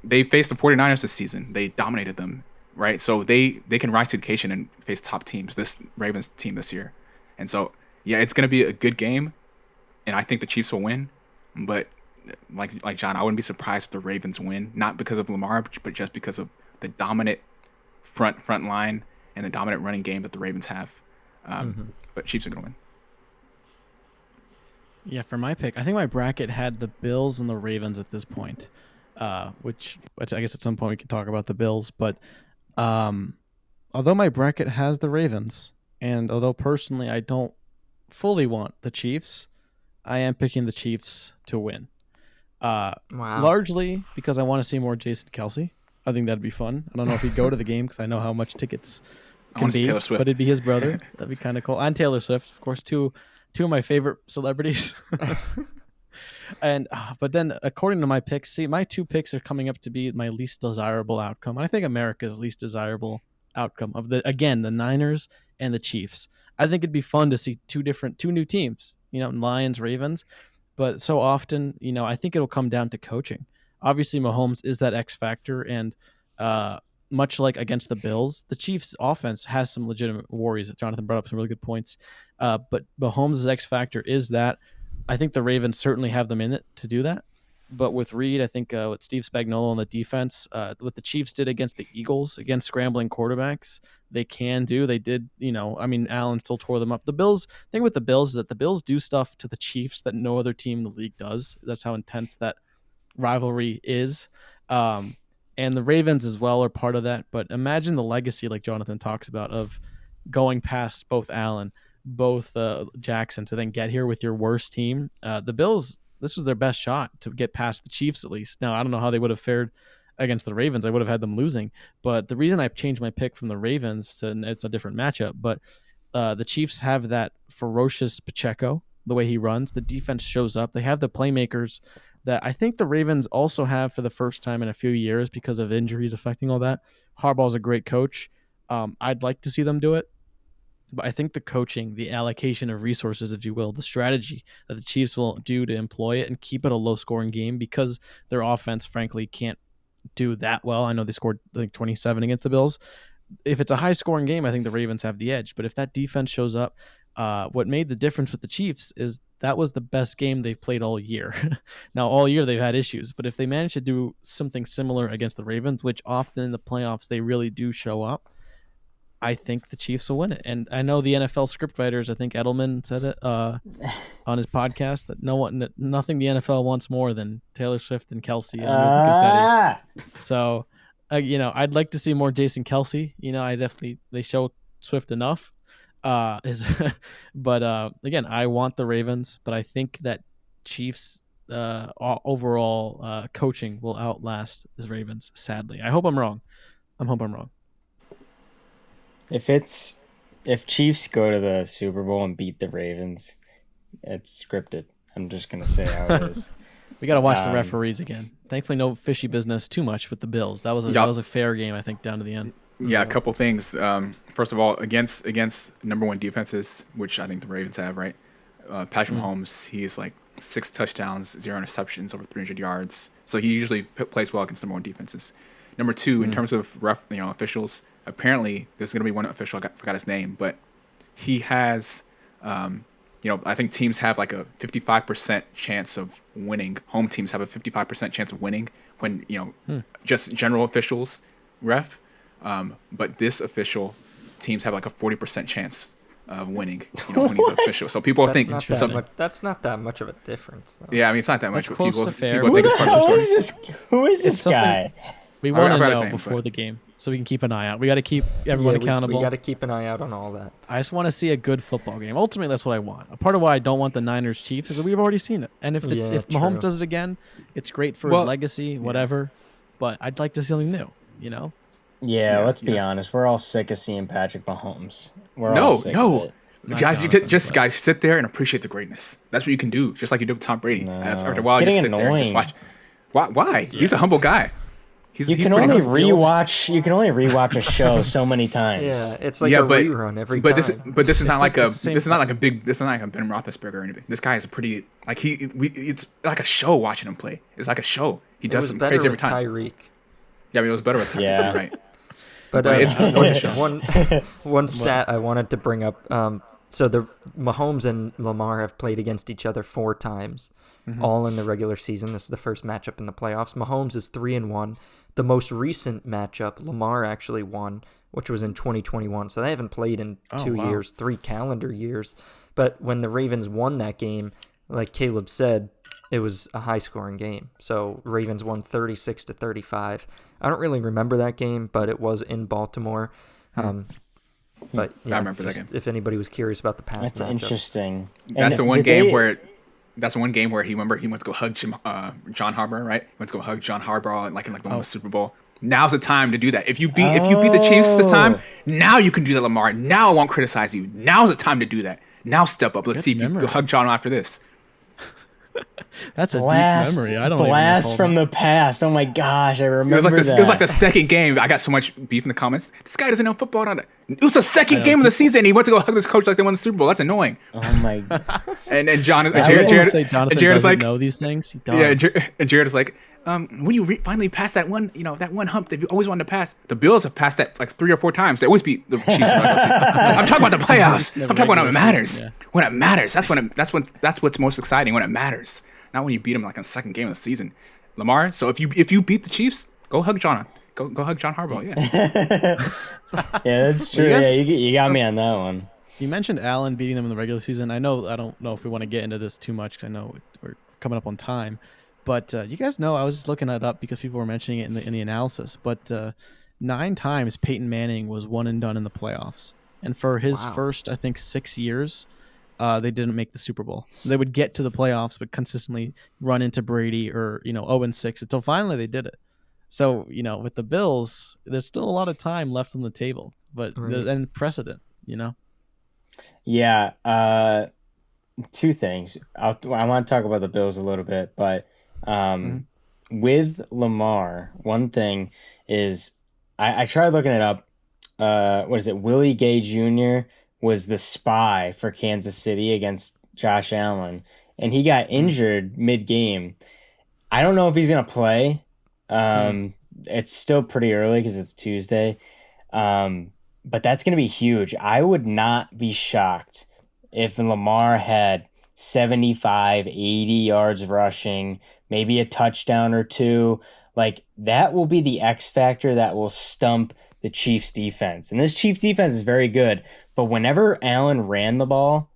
They faced the 49ers this season. They dominated them, right? So they can rise to the occasion and face top teams, this Ravens team this year. And so, yeah, it's going to be a good game, and I think the Chiefs will win. But like John, I wouldn't be surprised if the Ravens win, not because of Lamar, but just because of the dominant front line and the dominant running game that the Ravens have. But Chiefs are gonna win. Yeah, for my pick, I think my bracket had the Bills and the Ravens at this point, which I guess at some point we can talk about the Bills. But although my bracket has the Ravens, and although personally I don't fully want the Chiefs, I am picking the Chiefs to win. Wow. Largely because I want to see more Jason Kelsey. I think that'd be fun. I don't know if he'd go to the game because I know how much tickets can be, Taylor Swift. but it'd be his brother. That'd be kind of cool. And Taylor Swift, of course, two of my favorite celebrities. And but then according to my picks, see, my 2 picks are coming up to be my least desirable outcome. I think America's least desirable outcome of the Niners and the Chiefs. I think it'd be fun to see two new teams, Lions, Ravens, but so often, I think it'll come down to coaching. Obviously, Mahomes is that X factor, and much like against the Bills, the Chiefs' offense has some legitimate worries. Jonathan brought up some really good points, but Mahomes' X factor is that. I think the Ravens certainly have them in it to do that. But with Reed, I think with Steve Spagnuolo on the defense, what the Chiefs did against the Eagles, against scrambling quarterbacks, they can do. They did, Allen still tore them up. The Bills, thing with the Bills is that the Bills do stuff to the Chiefs that no other team in the league does. That's how intense that rivalry is. And the Ravens as well are part of that. But imagine the legacy, like Jonathan talks about, of going past both Allen, both Jackson, to then get here with your worst team. The Bills, this was their best shot to get past the Chiefs at least. Now, I don't know how they would have fared against the Ravens. I would have had them losing. But the reason I changed my pick from the Ravens to, it's a different matchup, but the Chiefs have that ferocious Pacheco, the way he runs. The defense shows up. They have the playmakers that I think the Ravens also have for the first time in a few years because of injuries affecting all that. Harbaugh's a great coach. I'd like to see them do it. But I think the coaching, the allocation of resources, if you will, the strategy that the Chiefs will do to employ it and keep it a low-scoring game because their offense, frankly, can't do that well. I know they scored, I think, 27 against the Bills. If it's a high-scoring game, I think the Ravens have the edge. But if that defense shows up, what made the difference with the Chiefs is that was the best game they've played all year. Now, all year they've had issues. But if they manage to do something similar against the Ravens, which often in the playoffs they really do show up, I think the Chiefs will win it. And I know the NFL scriptwriters, I think Edelman said it on his podcast, that nothing the NFL wants more than Taylor Swift and Kelsey and confetti. So, I'd like to see more Jason Kelsey. They show Swift enough. But again, I want the Ravens, but I think that Chiefs overall coaching will outlast the Ravens, sadly. I hope I'm wrong. If Chiefs go to the Super Bowl and beat the Ravens, it's scripted. I'm just gonna say how it is. We got to watch the referees again. Thankfully, no fishy business too much with the Bills. That was a fair game, I think, down to the end. Yeah, a couple things. First of all, against number 1 defenses, which I think the Ravens have, right? Patrick Mahomes, he's like 6 touchdowns, 0 interceptions, over 300 yards. So he usually plays well against number 1 defenses. Number 2, in terms of officials, apparently there's going to be one official, I forgot his name, but he has, I think teams have like a 55% chance of winning. Home teams have a 55% chance of winning when, just general officials ref. But this official, teams have like a 40% chance of winning, when he's official. So people think that's not that much of a difference, though. Yeah, I mean, it's not that much. That's close to fair. People think it's part of the story. Who is this guy? We want to know before the game, so we can keep an eye out. We got to keep everyone accountable. We got to keep an eye out on all that. I just want to see a good football game. Ultimately, that's what I want. A part of why I don't want the Niners Chiefs is that we've already seen it. And if Mahomes does it again, it's great for his legacy, whatever. But I'd like to see something new, Yeah, let's be honest. We're all sick of seeing Patrick Mahomes. No. Guys, sit there and appreciate the greatness. That's what you can do, just like you did with Tom Brady. After a while, you just sit there and just watch. Why? He's a humble guy. You can only rewatch a show so many times. Yeah, it's like a rerun every time. But this is not like a Ben Roethlisberger or anything. This guy is pretty it's like a show watching him play. It's like a show. He does something crazy every time. Tyreek. Yeah, I mean, it was better with Tyreek. Yeah. Right. But one stat I wanted to bring up. So the Mahomes and Lamar have played against each other 4 times, all in the regular season. This is the first matchup in the playoffs. Mahomes is 3-1. the most recent matchup, Lamar actually won, which was in 2021. So they haven't played in 2 years, 3 calendar years. But when the Ravens won that game, like Caleb said, it was a high-scoring game. So Ravens won 36-35. I don't really remember that game, but it was in Baltimore. But yeah, I remember that game. If anybody was curious about the past That's matchup. interesting. That's the one game where. That's one game where he went to go hug John Harbaugh, right? He went to go hug John Harbaugh in the Super Bowl. Now's the time to do that. If you beat the Chiefs this time, now you can do that, Lamar. Now I won't criticize you. Now's the time to do that. Now step up. Let's see if you go hug John after this. That's a deep memory. I don't blast even from the past. Oh my gosh, I remember that. It was like the second game. I got so much beef in the comments. This guy doesn't know football. It was the second game of the season. He went to go hug this coach like they won the Super Bowl. That's annoying. Oh my god. And Jared is like, know these things. He does. Yeah, and Jared is like, when you finally pass that one, that one hump that you always wanted to pass. The Bills have passed that like 3 or 4 times. They always beat the Chiefs. I'm talking about the playoffs. I'm talking about when it matters. Yeah. When it matters, that's what's most exciting. When it matters, not when you beat them like in the second game of the season. Lamar. So if you beat the Chiefs, go hug John. Go hug John Harbaugh. Yeah. Yeah, that's true. You got me on that one. You mentioned Allen beating them in the regular season. I don't know if we want to get into this too much because I know we're coming up on time. But you guys know, I was just looking that up because people were mentioning it in the analysis. But 9 times Peyton Manning was one and done in the playoffs. And for his first, I think, 6 years, they didn't make the Super Bowl. They would get to the playoffs, but consistently run into Brady or 0-6 until finally they did it. So with the Bills, there's still a lot of time left on the table, but and precedent. Yeah. 2 things. I want to talk about the Bills a little bit, but with Lamar, one thing is I tried looking it up. What is it? Willie Gay Jr. was the spy for Kansas City against Josh Allen, and he got injured mid-game. I don't know if he's going to play. It's still pretty early because it's Tuesday. But that's going to be huge. I would not be shocked if Lamar had 75, 80 yards rushing, maybe a touchdown or 2. Like, that will be the X factor that will stump the Chiefs defense. And this Chiefs defense is very good, but whenever Allen ran the ball,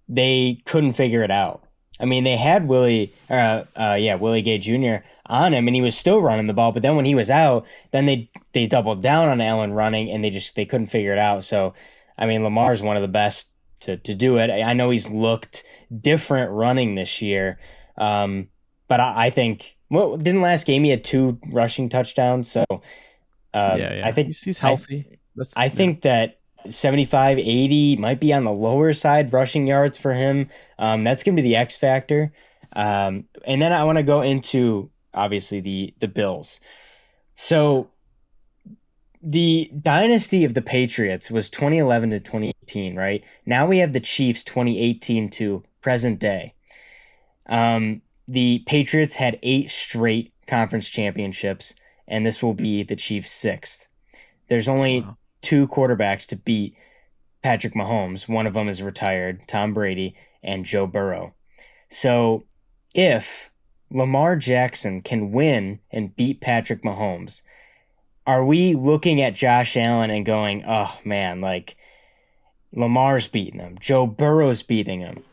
they couldn't figure it out. I mean, they had Willie Gay Jr. on him, and he was still running the ball. But then when he was out, then they doubled down on Allen running, and they couldn't figure it out. So, I mean, Lamar's one of the best to do it. I know he's looked different running this year, but I think didn't last game he had 2 rushing touchdowns. So, I think he's healthy. I think that 75, 80 might be on the lower side rushing yards for him. That's going to be the X factor. And then I want to go into, obviously, the Bills. So the dynasty of the Patriots was 2011 to 2018, right? Now we have the Chiefs 2018 to present day. The Patriots had 8 straight conference championships, and this will be the Chiefs' 6th. There's only 2 quarterbacks to beat Patrick Mahomes. One of them is retired, Tom Brady, and Joe Burrow. So if Lamar Jackson can win and beat Patrick Mahomes, are we looking at Josh Allen and going, oh man, like Lamar's beating him, Joe Burrow's beating him?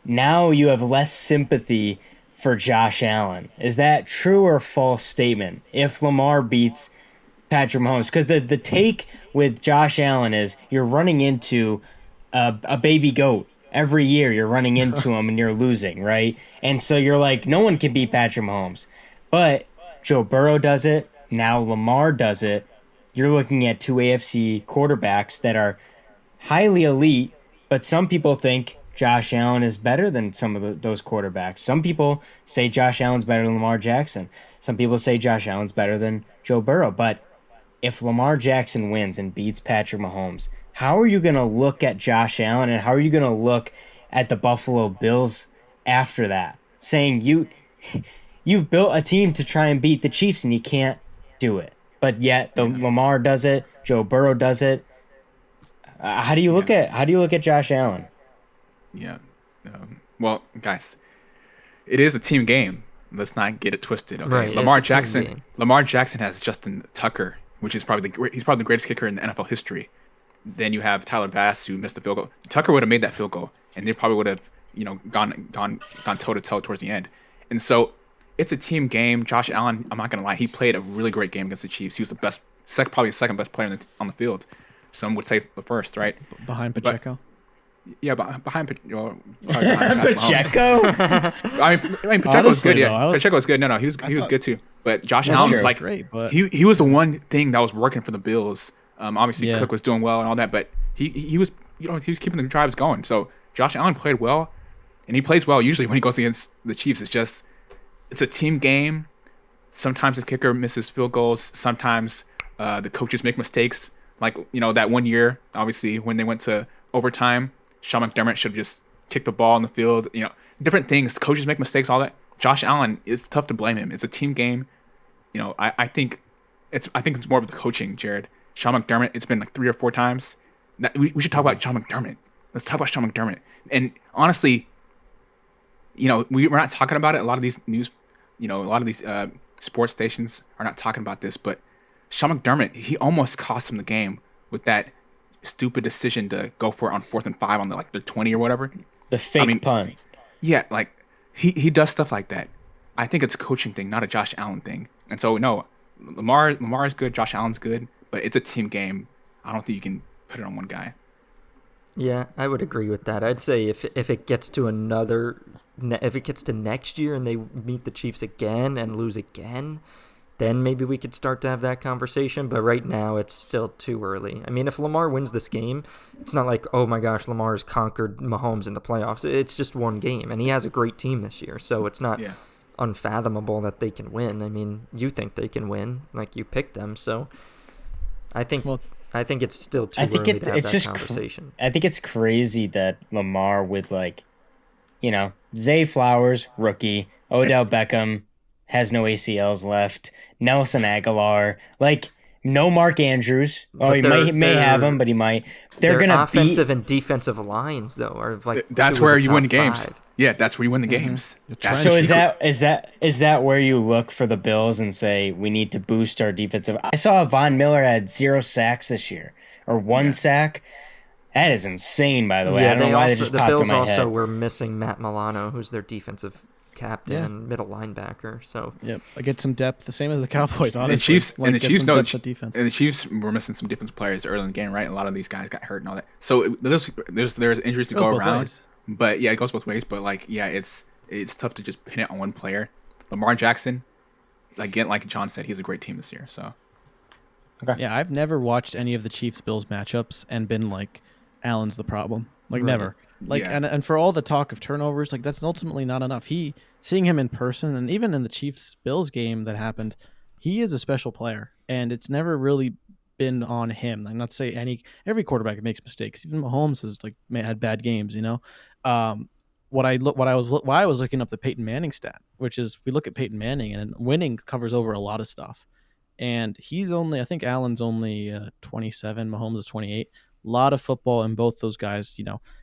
Now you have less sympathy for Josh Allen. Is that true or false statement? If Lamar beats Patrick Mahomes, because the take with Josh Allen is you're running into a baby goat every year. You're running into him and you're losing, right? And so you're like, no one can beat Patrick Mahomes. But Joe Burrow does it. Now Lamar does it. You're looking at 2 AFC quarterbacks that are highly elite, but some people think Josh Allen is better than some of those quarterbacks. Some people say Josh Allen's better than Lamar Jackson. Some people say Josh Allen's better than Joe Burrow. But if Lamar Jackson wins and beats Patrick Mahomes, how are you going to look at Josh Allen and how are you going to look at the Buffalo Bills after that? Saying you've built a team to try and beat the Chiefs and you can't do it. But yet Lamar does it, Joe Burrow does it. How do you look at Josh Allen? Yeah. Well, guys, it is a team game. Let's not get it twisted. Okay, Right, Lamar it's a team Jackson. game. Lamar Jackson has Justin Tucker, which is he's probably the greatest kicker in the NFL history. Then you have Tyler Bass, who missed the field goal. Tucker would have made that field goal, and they probably would have, gone toe to toe towards the end. And so it's a team game. Josh Allen, I'm not gonna lie, he played a really great game against the Chiefs. He was the best, probably the second best player on the field. Some would say the first, right? Behind Pacheco. Yeah, behind probably behind Pacheco. I mean, Pacheco was good. Honestly, Yeah, though, Pacheco was good. No, he was good too. But Josh That's Allen true. was like Great, but he was the one thing that was working for the Bills. Obviously Yeah. Cook was doing well and all that, but he was he was keeping the drives going. So Josh Allen played well, and he plays well usually when he goes against the Chiefs. It's a team game. Sometimes the kicker misses field goals. Sometimes the coaches make mistakes. Like that one year, obviously when they went to overtime, Sean McDermott should have just kicked the ball in the field. Different things. Coaches make mistakes. All that. Josh Allen, it's tough to blame him. It's a team game. I think it's more of the coaching, Jared. Sean McDermott, it's been like 3 or 4 times. We should talk about Sean McDermott. Let's talk about Sean McDermott. And honestly, we're not talking about it. A lot of these news, a lot of these sports stations are not talking about this. But Sean McDermott, he almost cost him the game with that stupid decision to go for it on 4th and 5 on their 20 or whatever. The fake punt. Yeah, he does stuff like that. I think it's a coaching thing, not a Josh Allen thing. And so no, Lamar is good, Josh Allen's good, but it's a team game. I don't think you can put it on one guy. Yeah, I would agree with that. I'd say if it gets to if it gets to next year and they meet the Chiefs again and lose again, then maybe we could start to have that conversation. But right now, it's still too early. I mean, if Lamar wins this game, it's not like, oh my gosh, Lamar's conquered Mahomes in the playoffs. It's just one game, and he has a great team this year, so it's not unfathomable that they can win. I mean, you think they can win, like you picked them, so I think it's still too early to have that conversation. I think it's crazy that Lamar with Zay Flowers, rookie, Odell Beckham has no ACLs left, Nelson Aguilar, no Mark Andrews. He may have him, but he might. They're gonna offensive and defensive lines though are that's where you win the games. 5. Yeah, that's where you win the games. So is that where you look for the Bills and say we need to boost our defensive? I saw Von Miller had 0 sacks this year or 1 sack. That is insane, by the way. Yeah, I don't know why the Bills also were missing Matt Milano, who's their defensive captain and middle linebacker. So I get some depth, the same as the Cowboys. Honestly, and the Chiefs were missing some defensive players early in the game, right? A lot of these guys got hurt and all that. So there's injuries to go around. Ways. But yeah, it goes both ways. But it's tough to just pin it on one player. Lamar Jackson, again, like John said, he's a great team this year. So yeah, I've never watched any of the Chiefs-Bills matchups and been like, Allen's the problem. Never. And for all the talk of turnovers, that's ultimately not enough. Seeing him in person, and even in the Chiefs-Bills game that happened, he is a special player, and it's never really been on him. I'm not saying every quarterback makes mistakes. Even Mahomes has had bad games. Why I was looking up the Peyton Manning stat, which is we look at Peyton Manning and winning covers over a lot of stuff, and I think Allen's only 27, Mahomes is 28. A lot of football in both those guys.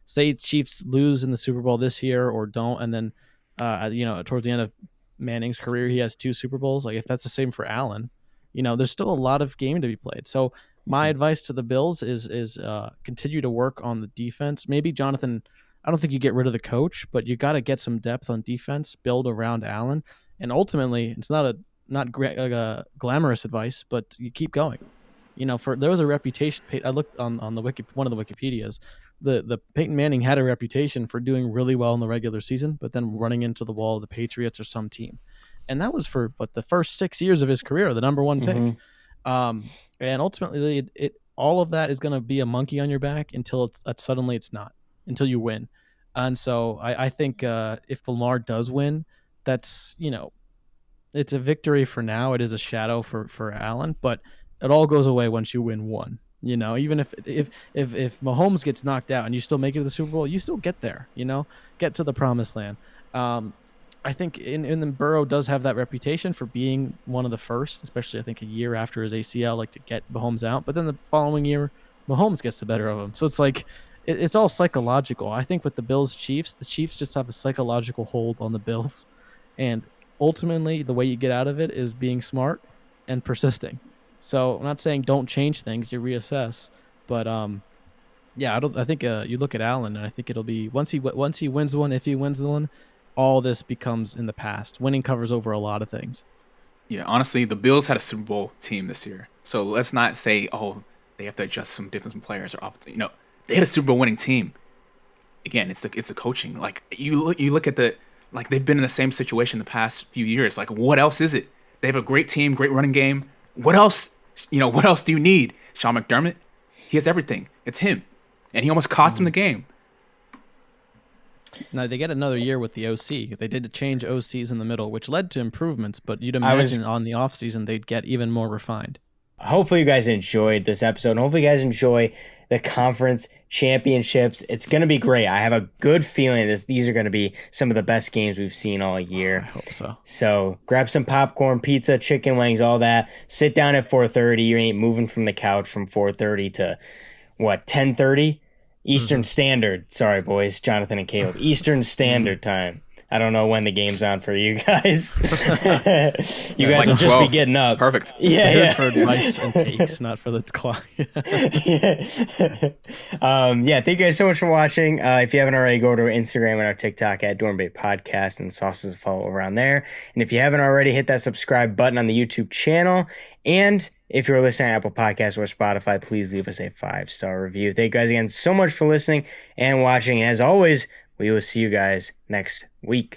Say Chiefs lose in the Super Bowl this year or don't, and then towards the end of Manning's career he has 2 Super Bowls. If that's the same for Allen, there's still a lot of game to be played. So my advice to the Bills is continue to work on the defense. Maybe Jonathan, I don't think you get rid of the coach, but you got to get some depth on defense, build around Allen, and ultimately it's not glamorous advice, but you keep going. There was a reputation. I looked on the one of the Wikipedias. The Peyton Manning had a reputation for doing really well in the regular season, but then running into the wall of the Patriots or some team, and that was for the first 6 years of his career, the number 1 pick. And ultimately, all of that is going to be a monkey on your back until suddenly it's not, until you win. And so I think if Lamar does win, that's it's a victory for now. It is a shadow for Allen, but it all goes away once you win one. Even if Mahomes gets knocked out and you still make it to the Super Bowl, you still get there. Get to the promised land. I think in Burrow does have that reputation for being one of the first, especially I think a year after his ACL, to get Mahomes out. But then the following year, Mahomes gets the better of him. So it's it's all psychological. I think with the Bills Chiefs, the Chiefs just have a psychological hold on the Bills, and ultimately the way you get out of it is being smart and persisting. So I'm not saying don't change things, you reassess, but yeah, I think you look at Allen, and I think it'll be once he wins one, if he wins the one, all this becomes in the past. Winning covers over a lot of things. Yeah, honestly, the Bills had a Super Bowl team this year, so let's not say, oh, they have to adjust some different players or off. They had a Super Bowl winning team. Again, it's the coaching. Like you look at they've been in the same situation the past few years. Like, what else is it? They have a great team, great running game. What else? What else do you need? Sean McDermott, he has everything. It's him, and he almost cost him the game. Now they get another year with the OC. They did change OCs in the middle, which led to improvements, but you'd imagine on the offseason they'd get even more refined. Hopefully you guys enjoyed this episode, and hopefully you guys enjoy the conference championships. It's going to be great. I have a good feeling these are going to be some of the best games we've seen all year. I hope so. So grab some popcorn, pizza, chicken wings, all that. Sit down at 4:30. You ain't moving from the couch from 4:30 to, 10:30? Eastern Standard. Sorry, boys. Jonathan and Caleb. Eastern Standard Time. I don't know when the game's on for you guys. You guys will just 12. be getting up. Perfect. Yeah. For advice and takes, not for the clock. Thank you guys so much for watching. If you haven't already, go to our Instagram and our TikTok at Dornbait Podcast, and sauces to follow around there. And if you haven't already, hit that subscribe button on the YouTube channel. And if you're listening to Apple Podcasts or Spotify, please leave us a 5-star review. Thank you guys again so much for listening and watching. And as always, we will see you guys next week.